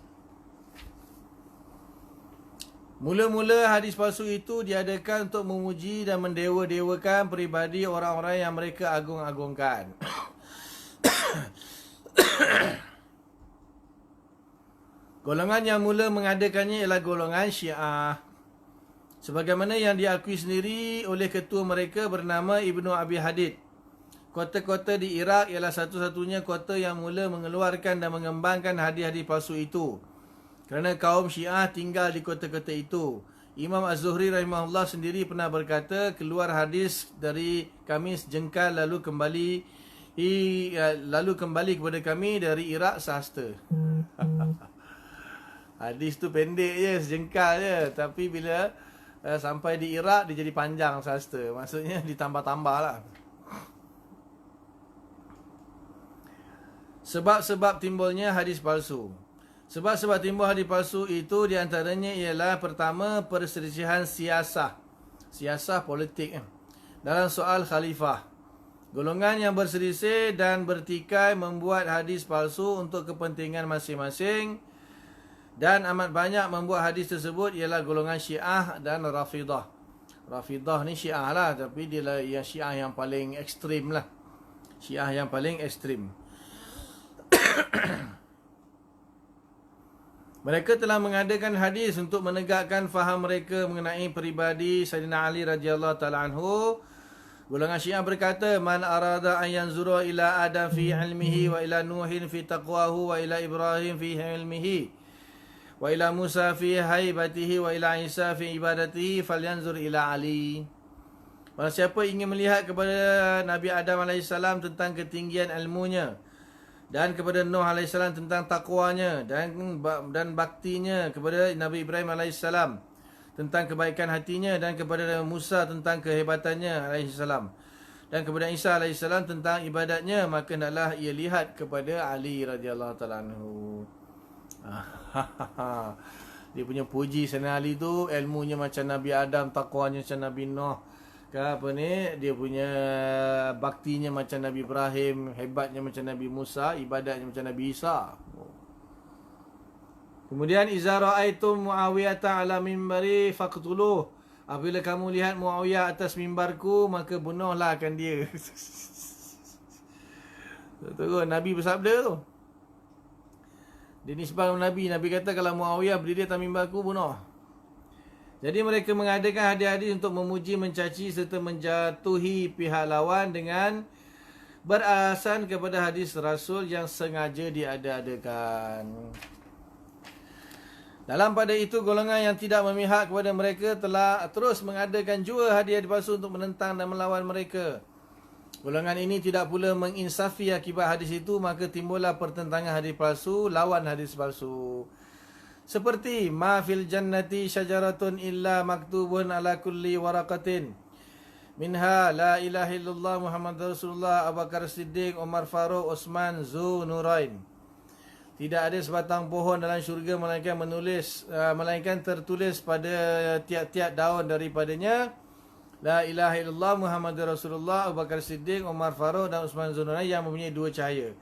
Mula-mula hadis palsu itu diadakan untuk memuji dan mendewa-dewakan peribadi orang-orang yang mereka agung-agungkan. Golongan yang mula mengadakannya ialah golongan Syiah. Sebagaimana yang diakui sendiri oleh ketua mereka bernama Ibnu Abi Hadid. Kota-kota di Iraq ialah satu-satunya kota yang mula mengeluarkan dan mengembangkan hadis-hadis palsu itu. Kerana kaum Syiah tinggal di kota-kota itu. Imam Az-Zuhri rahimahullah sendiri pernah berkata, keluar hadis dari kami sejengkal lalu kembali kepada kami dari Iraq sehasta. Hadis tu pendek je, sejengkal je. Tapi bila sampai di Iraq, dia jadi panjang sehasta. Maksudnya ditambah-tambah lah. Sebab-sebab timbulnya hadis palsu. Sebab-sebab timbul hadis palsu itu diantaranya ialah pertama, perselisihan siasah politik dalam soal khalifah. Golongan yang berselisih dan bertikai membuat hadis palsu untuk kepentingan masing-masing. Dan amat banyak membuat hadis tersebut ialah golongan Syiah dan Rafidah. Rafidah ni Syiah lah, tapi dia lah yang Syiah yang paling ekstrim lah. Syiah yang paling ekstrim. Mereka telah mengadakan hadis untuk menegakkan faham mereka mengenai peribadi Sayyidina Ali radhiyallahu taala anhu. Golongan Syiah berkata, man arada an yanzura ila Adam fi ilmihi wa ila Nuhin fi taqwahu wa ila Ibrahim fi ilmihi wa ila Musa fi haibatihi wa ila Isa fi ibadatihi falyanzur ila Ali. Barang siapa ingin melihat kepada Nabi Adam AS tentang ketinggian ilmunya, dan kepada Nuh AS tentang takwanya, dan baktinya, kepada Nabi Ibrahim AS tentang kebaikan hatinya, dan kepada Musa tentang kehebatannya AS, dan kepada Isa AS tentang ibadatnya, maka hendaklah ia lihat kepada Ali radhiyallahu taala anhu. Dia punya puji Sayyidina Ali tu, ilmunya macam Nabi Adam, takwanya macam Nabi Nuh, dia punya baktinya macam Nabi Ibrahim, hebatnya macam Nabi Musa, ibadatnya macam Nabi Isa. Kemudian iza ra'aitum Muawiyah ala mimbari faqtuluh. Apabila kamu lihat Muawiyah atas mimbarku, maka bunuhlah akan dia. Betul, Nabi bersabda tu. Dia nisbah Nabi. Nabi kata kalau Muawiyah berdiri atas mimbarku, bunuh. Jadi mereka mengadakan hadis-hadis untuk memuji, mencaci serta menjatuhi pihak lawan dengan beralasan kepada hadis Rasul yang sengaja diada-adakan. Dalam pada itu, golongan yang tidak memihak kepada mereka telah terus mengadakan jua hadis-hadis palsu untuk menentang dan melawan mereka. Golongan ini tidak pula menginsafi akibat hadis itu, maka timbullah pertentangan hadis palsu lawan hadis palsu. Seperti ma fil jannati syajaratun illa maktubun ala kulli waraqatin minha la ilaha illallah Muhammadur Rasulullah Abu Bakar Siddiq Umar Faruq Utsman Zu Nurain. Tidak ada sebatang pohon dalam syurga melainkan tertulis pada tiap-tiap daun daripadanya la ilaha illallah Muhammadur Rasulullah Abu Bakar Siddiq Umar Faruq dan Utsman Zu Nurain yang mempunyai 2 cahaya.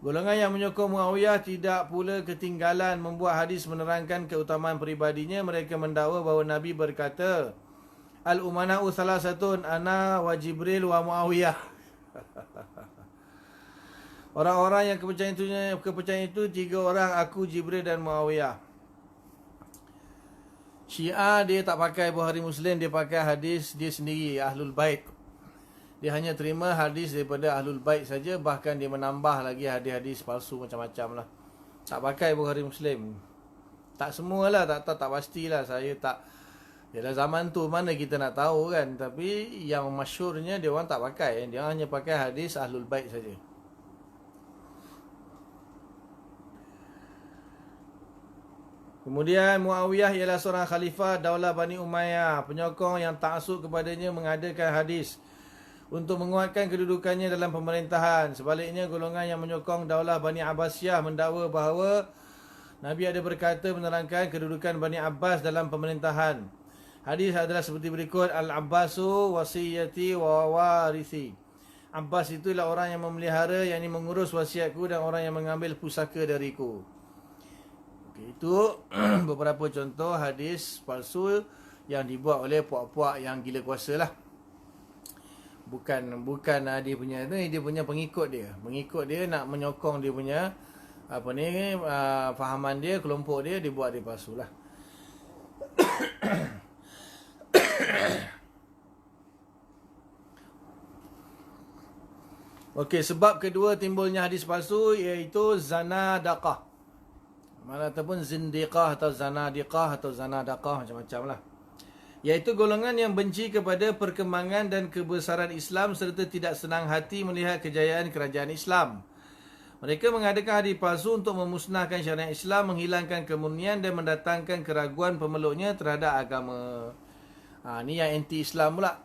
Golongan yang menyokong Muawiyah tidak pula ketinggalan membuat hadis menerangkan keutamaan peribadinya. Mereka mendakwa bahawa Nabi berkata, Al-umana'u salasatun ana wa Jibril wa Muawiyah. Orang-orang yang kepercayaan itu 3 orang, aku, Jibril dan Muawiyah. Syiah dia tak pakai Bukhari Muslim, dia pakai hadis dia sendiri, Ahlul Bait. Dia hanya terima hadis daripada Ahlul Bait saja, bahkan dia menambah lagi hadis-hadis palsu macam-macam lah. Tak pakai Bukhari Muslim. Tak semualah, tak pastilah. Saya tak, dalam zaman tu mana kita nak tahu kan. Tapi yang masyhurnya dia orang tak pakai. Dia hanya pakai hadis Ahlul Bait saja. Kemudian Muawiyah ialah seorang khalifah Daulah Bani Umayyah. Penyokong yang taksub kepadanya mengadakan hadis untuk menguatkan kedudukannya dalam pemerintahan. Sebaliknya, golongan yang menyokong Daulah Bani Abbasiyah mendakwa bahawa Nabi ada berkata menerangkan kedudukan Bani Abbas dalam pemerintahan. Hadis adalah seperti berikut, Al-Abbasu wasiyati wa warisi. Abbas itulah orang yang memelihara, yang ini mengurus wasiatku, dan orang yang mengambil pusaka dariku. Okay, itu beberapa contoh hadis palsu yang dibuat oleh puak-puak yang gila kuasa lah. Bukan dia punya pengikut dia. Mengikut dia nak menyokong dia punya fahaman dia, kelompok dia buat dia palsu lah. Okey, sebab kedua timbulnya hadis palsu iaitu zanadaqah. Ataupun zindiqah atau zanadiqah atau zanadaqah, macam-macam lah. Iaitu golongan yang benci kepada perkembangan dan kebesaran Islam serta tidak senang hati melihat kejayaan kerajaan Islam. Mereka mengadakan hadis palsu untuk memusnahkan syariat Islam, menghilangkan kemurnian dan mendatangkan keraguan pemeluknya terhadap agama. Ni yang anti-Islam pula.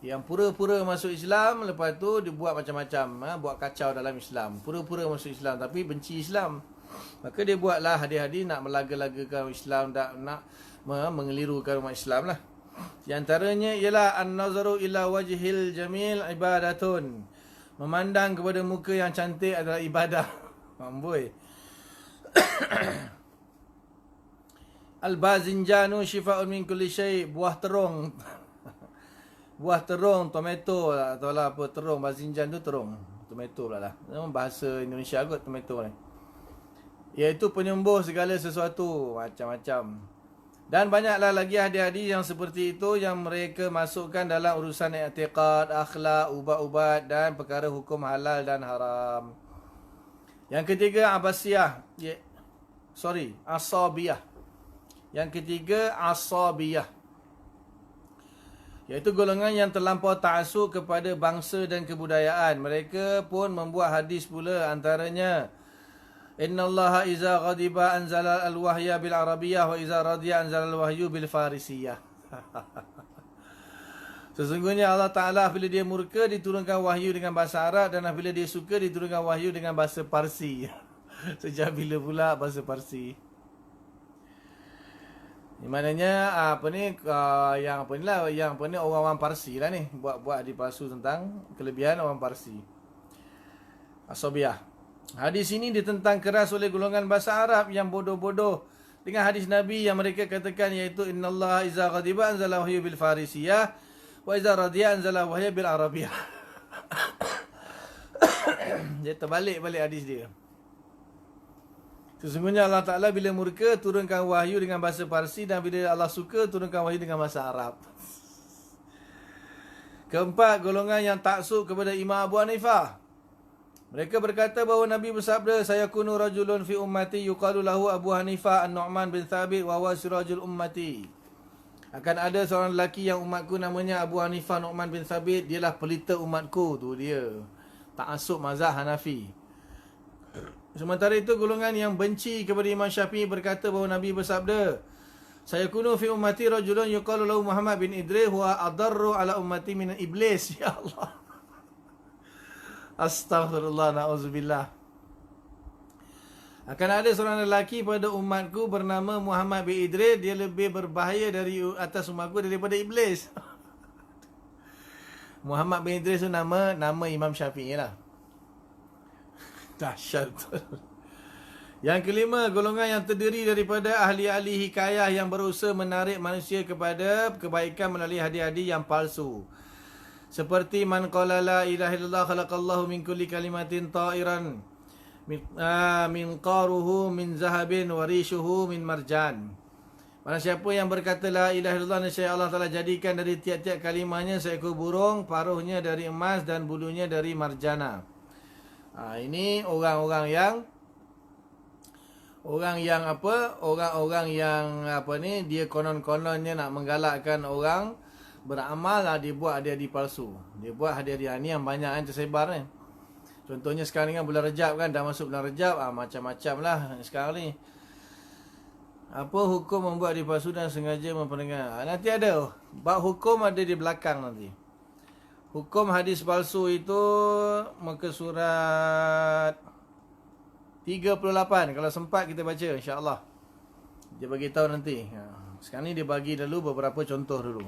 Yang pura-pura masuk Islam, lepas tu dia buat macam-macam, buat kacau dalam Islam. Pura-pura masuk Islam tapi benci Islam. Maka dia buatlah hadis-hadis nak melaga-lagakan Islam, nak mengelirukan umat Islam lah. Di antaranya ialah an-nazaru ila wajhil jamil ibadatun. Memandang kepada muka yang cantik adalah ibadah. Amboi. Al-bazinjanu shifa'un min kulli syai'. Buah terung. Buah terung, tomato atau lah apa terung. Bazinjan tu terung. Tomato pula lah. Bahasa Indonesia kot tomato ni. Iaitu penyembuh segala sesuatu. Macam-macam. Dan banyaklah lagi hadis-hadis yang seperti itu yang mereka masukkan dalam urusan i'tiqad, akhlak, ubat-ubat dan perkara hukum halal dan haram. Yang ketiga, Asabiyah. Yang ketiga, Asabiyah. Iaitu golongan yang terlampau ta'assub kepada bangsa dan kebudayaan. Mereka pun membuat hadis pula, antaranya Inna Allaha iza ghadiba anzala al-wahya bil arabiyyah wa iza radiya anzala al-wahyu bil farisiyah. Sesungguhnya Allah Ta'ala bila dia murka diturunkan wahyu dengan bahasa Arab, dan bila dia suka diturunkan wahyu dengan bahasa Parsi. Sejak bila pula bahasa Parsi? Maknanya yang apa ni lah, yang apa ni orang-orang Parsi lah ni buat hadis palsu tentang kelebihan orang Parsi. Asabiah. Hadis ini ditentang keras oleh golongan bahasa Arab yang bodoh-bodoh dengan hadis Nabi yang mereka katakan, iaitu innallaha iza ghadiba anzala wahyu bil farisiyah wa iza radiya anzala wahyu bil arabiyah. Dia terbalik-balik hadis dia. Sesungguhnya Allah Ta'ala bila murka turunkan wahyu dengan bahasa Parsi, dan bila Allah suka turunkan wahyu dengan bahasa Arab. Keempat, golongan yang taksub kepada Imam Abu Hanifah. Mereka berkata bahawa Nabi bersabda, sayakunu rajulun fi ummati yuqalu lahu Abu Hanifah An-Nu'man bin Thabit wa huwa sirajul ummati. Akan ada seorang lelaki yang umatku namanya Abu Hanifah Nu'man bin Thabit, dialah pelita umatku. Tu dia, taksub mazhab Hanafi. Sementara itu golongan yang benci kepada Imam Syafi'i berkata bahawa Nabi bersabda, sayakunu fi ummati rajulun yuqalu lahu Muhammad bin Idris huwa adarru ala ummati min iblis. Ya Allah. Astaghfirullah, na'udzubillah. Akan ada seorang lelaki pada umatku bernama Muhammad bin Idris, dia lebih berbahaya dari atas umatku daripada iblis. Muhammad bin Idris tu nama Imam Syafi'i lah. Dahsyat. Yang kelima, golongan yang terdiri daripada ahli-ahli hikayah yang berusaha menarik manusia kepada kebaikan melalui hadis-hadis yang palsu. Seperti man qala la ilaha illallah khalaqallahu min kulli kalimatin ta'iran min qaruhu min zahabin wa rishuhu min marjan. Barang siapa yang berkata la ilaha illallah, nescaya Allah Ta'ala jadikan dari tiap-tiap kalimahnya seekor burung, paruhnya dari emas dan bulunya dari marjana. Ini orang-orang yang dia konon-kononnya nak menggalakkan orang beramal, dia buat hadiah-hadiah palsu. Dia buat hadiah-hadiah ni yang banyak kan tersebar ni. Contohnya sekarang ni kan bulan Rejab kan, dah masuk bulan Rejab, macam-macam lah sekarang ni. Apa hukum membuat hadiah palsu dan sengaja memperdengar? Nanti ada bab hukum, ada di belakang nanti. Hukum hadis palsu itu muka surat 38. Kalau sempat kita baca insya-Allah. Dia bagi tahu nanti. Sekarang ni dia bagi dulu beberapa contoh dulu.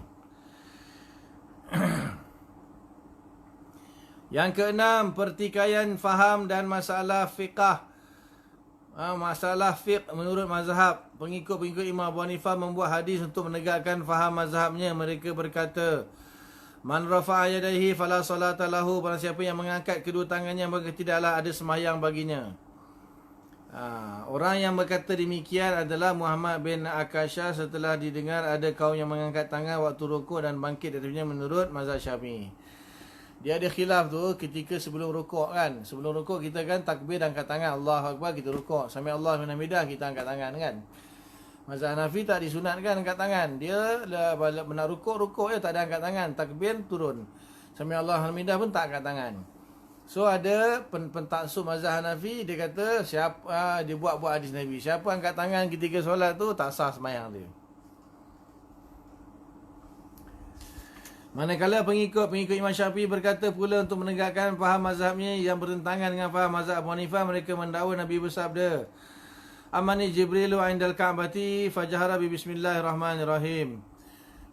Yang keenam, pertikaian faham dan masalah fiqah. Masalah fiqh menurut mazhab. Pengikut-pengikut Imam Abu Hanifah membuat hadis untuk menegakkan faham mazhabnya. Mereka berkata, man rafa'a yadayhi fala salata lahu. Barang siapa yang mengangkat kedua tangannya, maka tidaklah ada sembahyang baginya. Orang yang berkata demikian adalah Muhammad bin Akasha setelah didengar ada kaum yang mengangkat tangan waktu rukuk dan bangkit darinya menurut mazhab Syafi'i. Dia ada khilaf tu ketika sebelum rukuk kan. Sebelum rukuk kita kan takbir dan angkat tangan, Allahu Akbar, kita rukuk. Sami Allah min hamidah, kita angkat tangan kan. Mazhab Hanafi tak disunatkan angkat tangan. Dia nak rukuk je tak ada angkat tangan. Takbir turun. Sami Allah min hamidah pun tak angkat tangan. So ada pentaksub mazhab Hanafi, dia kata siapa dia buat hadis Nabi, siapa angkat tangan ketika solat tu tak sah sembahyang dia. Manakala pengikut Imam Syafi'i berkata pula untuk menegakkan faham mazhabnya yang bertentangan dengan faham mazhab Abu Hanifah, mereka mendakwa Nabi bersabda, amani Jibrilu indal Ka'bati fajahara bi bismillahirrahmanirrahim.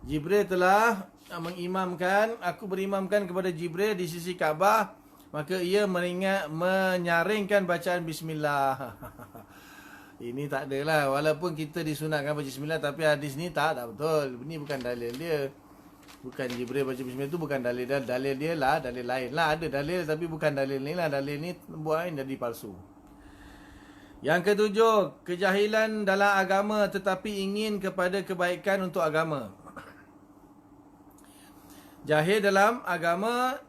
Jibril telah mengimamkan, aku berimamkan kepada Jibril di sisi Kaabah, maka ia menyaringkan bacaan bismillah. Ini tak adalah, walaupun kita disunatkan baca bismillah, tapi hadis ni tak betul. Ini bukan dalil dia. Bukan Jibril baca bismillah tu bukan dalil dia. Dalil dia lah, dalil lain lah. Ada dalil tapi bukan dalil ni lah. Dalil ni buat jadi palsu. Yang ketujuh, kejahilan dalam agama tetapi ingin kepada kebaikan untuk agama. Jahil dalam agama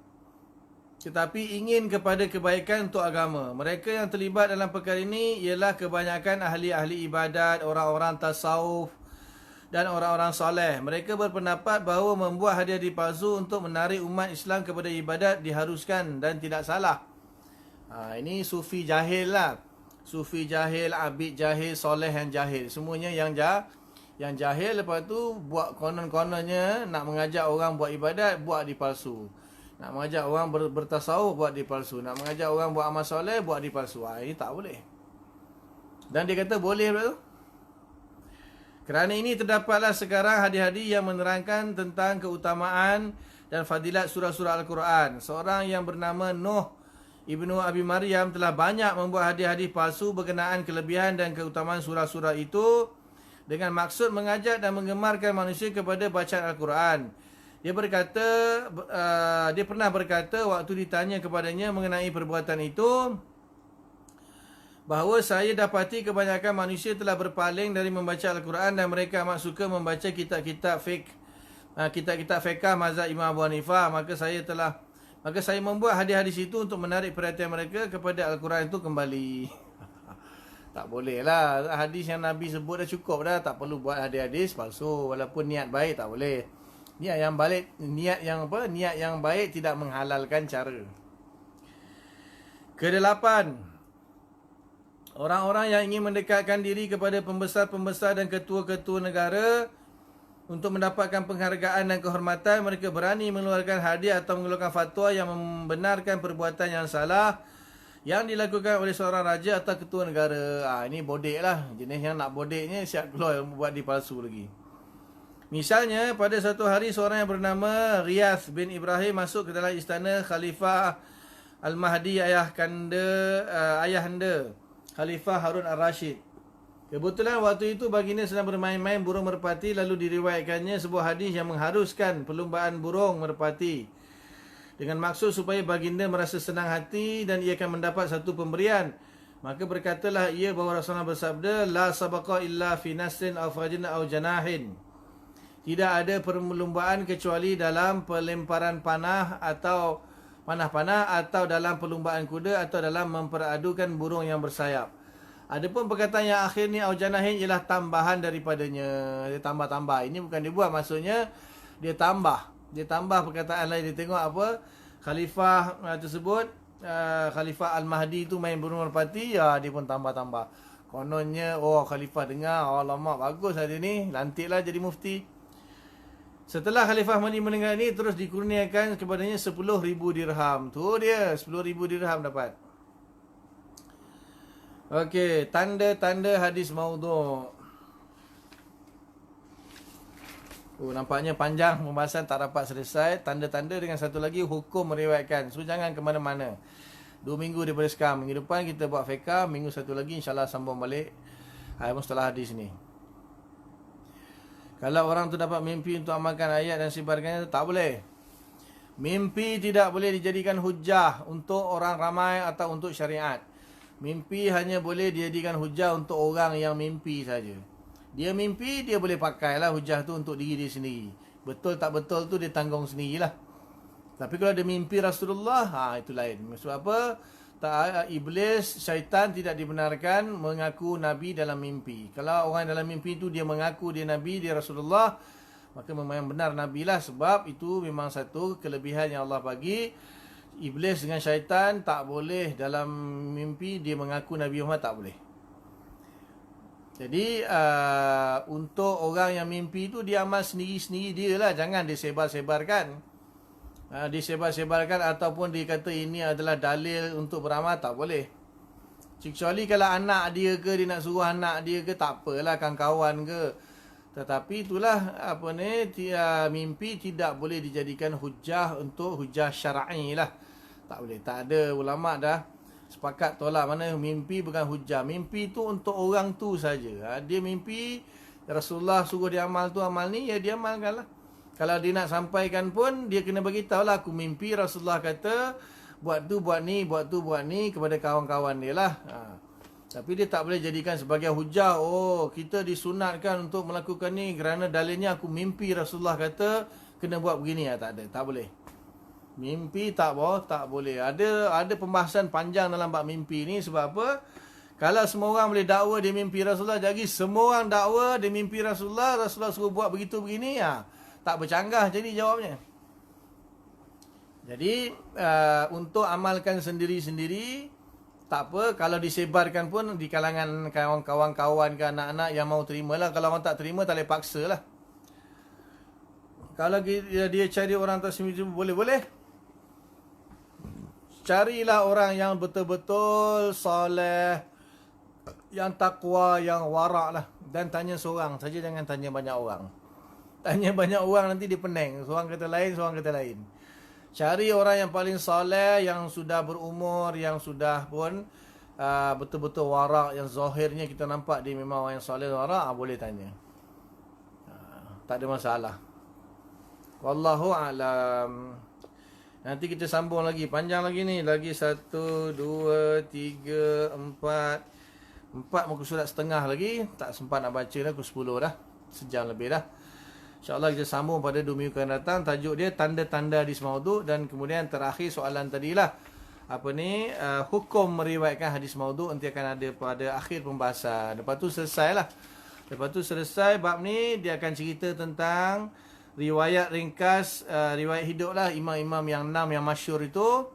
tetapi ingin kepada kebaikan untuk agama. Mereka yang terlibat dalam perkara ini ialah kebanyakan ahli-ahli ibadat, orang-orang tasawuf dan orang-orang soleh. Mereka berpendapat bahawa membuat hadiah palsu untuk menarik umat Islam kepada ibadat diharuskan dan tidak salah. Ini sufi jahil lah. Sufi jahil, abid jahil, soleh yang jahil. Semuanya yang jahil, lepas tu buat konon-kononnya nak mengajak orang buat ibadat, buat hadiah palsu. Nak mengajak orang bertasawuf, buat hadiah palsu. Nak mengajak orang buat amal soleh, buat hadiah palsu. Ini tak boleh. Dan dia kata boleh pula tu. Kerana ini terdapatlah sekarang hadis-hadis yang menerangkan tentang keutamaan dan fadilat surah-surah Al-Quran. Seorang yang bernama Nuh Ibnu Abi Maryam telah banyak membuat hadis-hadis palsu berkenaan kelebihan dan keutamaan surah-surah itu dengan maksud mengajak dan menggemarkan manusia kepada bacaan Al-Quran. Dia pernah berkata waktu ditanya kepadanya mengenai perbuatan itu, bahawa saya dapati kebanyakan manusia telah berpaling dari membaca Al-Quran dan mereka amat suka membaca kitab-kitab kitab-kitab fiqh mazhab Imam Abu Hanifah. Maka saya membuat hadis-hadis itu untuk menarik perhatian mereka kepada Al-Quran itu kembali. Tak boleh lah. Hadis yang Nabi sebut dah cukup dah. Tak perlu buat hadis-hadis palsu. Walaupun niat baik tak boleh. Niat yang baik tidak menghalalkan cara. Kedelapan, orang-orang yang ingin mendekatkan diri kepada pembesar-pembesar dan ketua-ketua negara untuk mendapatkan penghargaan dan kehormatan, mereka berani mengeluarkan hadiah atau mengeluarkan fatwa yang membenarkan perbuatan yang salah yang dilakukan oleh seorang raja atau ketua negara. Ini bodek lah. Jenis yang nak bodeknya siap keluar buat dipalsu lagi. Misalnya, pada satu hari seorang yang bernama Riyas bin Ibrahim masuk ke dalam istana Khalifah Al-Mahdi ayahanda Khalifah Harun Ar-Rashid. Kebetulan waktu itu baginda sedang bermain-main burung merpati, lalu diriwayatkannya sebuah hadis yang mengharuskan perlumbaan burung merpati dengan maksud supaya baginda merasa senang hati dan ia akan mendapat satu pemberian. Maka berkatalah ia bahawa Rasulullah bersabda, la sabaqa illa fi nasrin aw fajin aw janahin. Tidak ada perlombaan kecuali dalam pelemparan panah atau panah-panah, atau dalam perlombaan kuda, atau dalam memperadukan burung yang bersayap. Adapun perkataan yang akhir ni aujanahin ialah tambahan daripadanya. Dia tambah-tambah. Ini bukan dia buat, maksudnya dia tambah. Dia tambah perkataan lain. Dia tengok apa khalifah tersebut, Khalifah Al-Mahdi tu main burung merpati, ya dia pun tambah-tambah. Kononnya khalifah dengar, alamak bagus hari ni, lantiklah jadi mufti. Setelah Khalifah Mahdi mendengar ini, terus dikurniakan kepadanya 10,000 dirham. Tu dia, 10,000 dirham dapat. Okey, tanda-tanda hadis maudhu'. Nampaknya panjang pembahasan, tak dapat selesai. Tanda-tanda dengan satu lagi hukum meriwayatkan. So jangan ke mana-mana. 2 minggu daripada sekarang. Minggu depan kita buat fiqh, minggu satu lagi insya-Allah sambung balik mustalah hadis ni. Kalau orang tu dapat mimpi untuk amalkan ayat dan sebarkannya, tak boleh. Mimpi tidak boleh dijadikan hujah untuk orang ramai atau untuk syariat. Mimpi hanya boleh dijadikan hujah untuk orang yang mimpi saja. Dia mimpi, dia boleh pakailah hujah tu untuk diri dia sendiri. Betul tak betul tu dia tanggung sendirilah. Tapi kalau dia mimpi Rasulullah, itu lain. Maksud apa? Iblis, syaitan tidak dibenarkan mengaku Nabi dalam mimpi. Kalau orang dalam mimpi itu dia mengaku dia Nabi, dia Rasulullah, maka memang benar Nabi lah. Sebab itu memang satu kelebihan yang Allah bagi. Iblis dengan syaitan tak boleh dalam mimpi dia mengaku Nabi Muhammad, tak boleh. Jadi untuk orang yang mimpi itu dia amal sendiri-sendiri dia lah. Jangan disebar-sebarkan. Disebar-sebarkan ataupun dikata ini adalah dalil untuk beramal, tak boleh. Kecuali kalau anak dia ke, dia nak suruh anak dia ke, tak apalah, kawan-kawan ke. Tetapi itulah mimpi tidak boleh dijadikan hujah untuk hujah syar'i lah. Tak boleh. Tak ada, ulama dah sepakat tolak mana mimpi bukan hujah. Mimpi tu untuk orang tu saja. Dia mimpi Rasulullah suruh dia amal tu, amal ni, ya dia amalkan lah. Kalau dia nak sampaikan pun, dia kena beritahu lah, aku mimpi Rasulullah kata buat tu, buat ni, buat tu, buat ni kepada kawan-kawan dia lah. Tapi dia tak boleh jadikan sebagai hujah. Kita disunatkan untuk melakukan ni kerana dalilnya aku mimpi Rasulullah kata kena buat begini. Tak ada, tak boleh. Mimpi tak boleh. Ada pembahasan panjang dalam bab mimpi ni. Sebab apa? Kalau semua orang boleh dakwa dia mimpi Rasulullah, jadi semua orang dakwa dia mimpi Rasulullah, Rasulullah suruh buat begitu begini, tak bercanggah jadi jawabnya. Jadi untuk amalkan sendiri-sendiri tak apa. Kalau disebarkan pun di kalangan kawan-kawan ke anak-anak yang mau terima lah. Kalau orang tak terima, tak boleh paksa lah. Kalau dia cari orang tak semestinya, boleh-boleh. Carilah orang yang betul-betul soleh, yang takwa, yang warak lah. Dan tanya seorang saja, jangan tanya banyak orang. Tanya banyak orang nanti dia pening. Seorang kata lain, seorang kata lain. Cari orang yang paling soleh, yang sudah berumur, yang sudah pun betul-betul warak, yang zahirnya kita nampak dia memang orang yang soleh warak, boleh tanya. Tak ada masalah. Wallahu a'lam. Nanti kita sambung lagi. Panjang lagi ni. Lagi 1, 2, 3, 4 muka surat setengah lagi. Tak sempat nak baca dah. Pukul 10 dah. Sejam lebih dah. InsyaAllah kita sambung pada 2 minggu akan datang. Tajuk dia tanda-tanda hadis maudhu'. Dan kemudian terakhir soalan tadilah. Hukum meriwayatkan hadis maudhu' nanti akan ada pada akhir pembahasan. Lepas tu selesai lah. Lepas tu selesai bab ni, dia akan cerita tentang riwayat ringkas, riwayat hidup lah imam-imam yang 6 yang masyhur itu.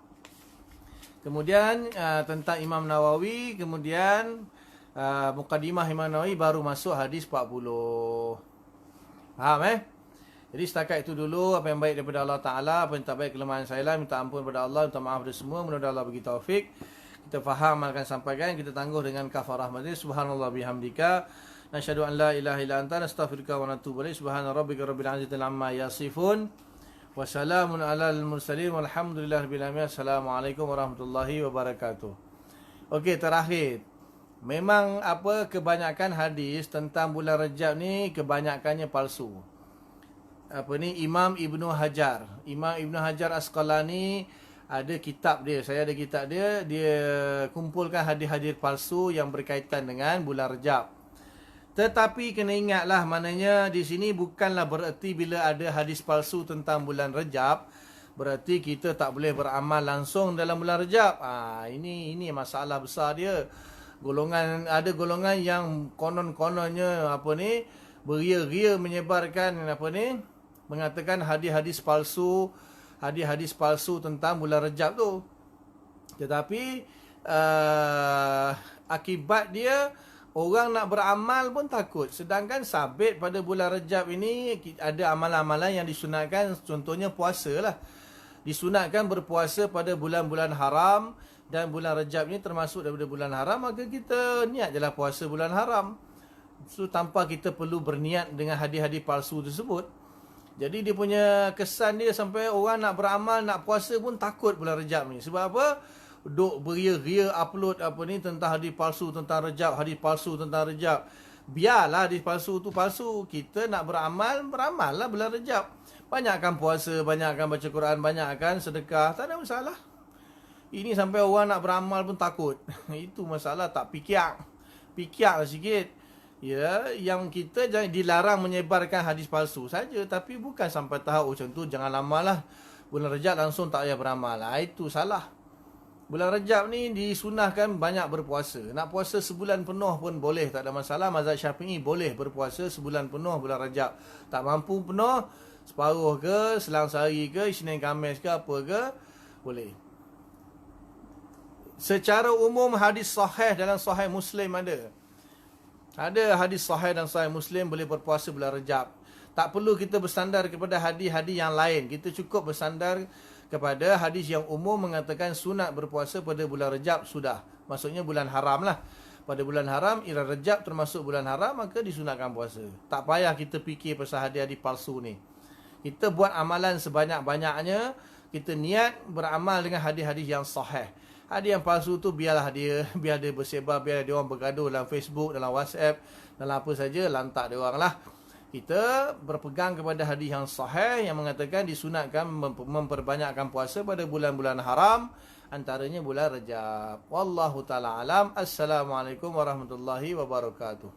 Kemudian tentang Imam Nawawi. Kemudian Muqaddimah Imam Nawawi, baru masuk hadis 40. Faham Jadi setakat itu dulu. Apa yang baik daripada Allah Ta'ala, apa yang tak baik kelemahan saya lah. Minta ampun kepada Allah, minta maaf kepada semua. Mudah-mudahan Allah bagi taufik. Kita faham, akan sampaikan. Kita tangguh dengan kafarah majlis. Subhanallah bihamdika, nasyhadu an la ilaha illa anta, nastaghfiruka wa natubu ilaik. Subhana rabbika rabbil izzati amma yasifun. Wassalamun alal mursalin walhamdulillahirabbil alamin. Assalamualaikum warahmatullahi wabarakatuh. Okey, terakhir. Memang kebanyakan hadis tentang bulan Rajab ni kebanyakannya palsu. Imam Ibnu Hajar. Imam Ibnu Hajar Asqalani ada kitab dia. Saya ada kitab dia. Dia kumpulkan hadis-hadis palsu yang berkaitan dengan bulan Rajab. Tetapi kena ingatlah, maknanya di sini bukanlah bererti bila ada hadis palsu tentang bulan Rajab berarti kita tak boleh beramal langsung dalam bulan Rajab. Ini masalah besar dia. Ada golongan yang konon-kononnya beria-ria menyebarkan mengatakan hadis-hadis palsu tentang bulan Rajab tu. Tetapi akibat dia, orang nak beramal pun takut. Sedangkan sabit pada bulan Rajab ini ada amalan-amalan yang disunatkan. Contohnya puasa lah. Disunatkan berpuasa pada bulan-bulan haram. Dan bulan Rajab ni termasuk daripada bulan haram. Maka kita niat je lah puasa bulan haram. So tanpa kita perlu berniat dengan hadis-hadis palsu tersebut. Jadi dia punya kesan dia sampai orang nak beramal, nak puasa pun takut bulan Rajab ni. Sebab apa? Duk beria-ria upload tentang hadis palsu tentang Rajab, hadis palsu tentang Rajab. Biarlah hadis palsu tu palsu. Kita nak beramal lah bulan Rajab. Banyakkan puasa, banyakkan baca Quran, banyakkan sedekah, tak ada masalah. Ini sampai orang nak beramal pun takut. Itu masalah, tak Pikiak lah sikit. Ya, yang kita jangan dilarang menyebarkan hadis palsu saja, tapi bukan sampai tahap macam tu. Jangan lamalah bulan Rajab langsung tak payah beramal. Itu salah. Bulan Rajab ni disunahkan banyak berpuasa. Nak puasa sebulan penuh pun boleh, tak ada masalah. Mazhab Syafi'i boleh berpuasa sebulan penuh bulan Rajab. Tak mampu penuh, separuh ke, selang sehari ke, Isnin Khamis ke, apa ke, boleh. Secara umum hadis sahih dalam Sahih Muslim ada. Ada hadis sahih dan Sahih Muslim boleh berpuasa bulan Rajab. Tak perlu kita bersandar kepada hadis-hadis yang lain. Kita cukup bersandar kepada hadis yang umum mengatakan sunat berpuasa pada bulan Rajab sudah. Maksudnya bulan haram lah. Pada bulan haram, ira Rajab termasuk bulan haram, maka disunatkan puasa. Tak payah kita fikir pasal hadis-hadis palsu ni. Kita buat amalan sebanyak-banyaknya. Kita niat beramal dengan hadis-hadis yang sahih. Hadis yang palsu tu biar dia bersebar, biar dia orang bergaduh dalam Facebook, dalam WhatsApp, dalam apa saja, lantak dia orang lah. Kita berpegang kepada hadis yang sahih yang mengatakan disunatkan memperbanyakkan puasa pada bulan-bulan haram, antaranya bulan Rajab. Wallahu ta'ala alam. Assalamualaikum warahmatullahi wabarakatuh.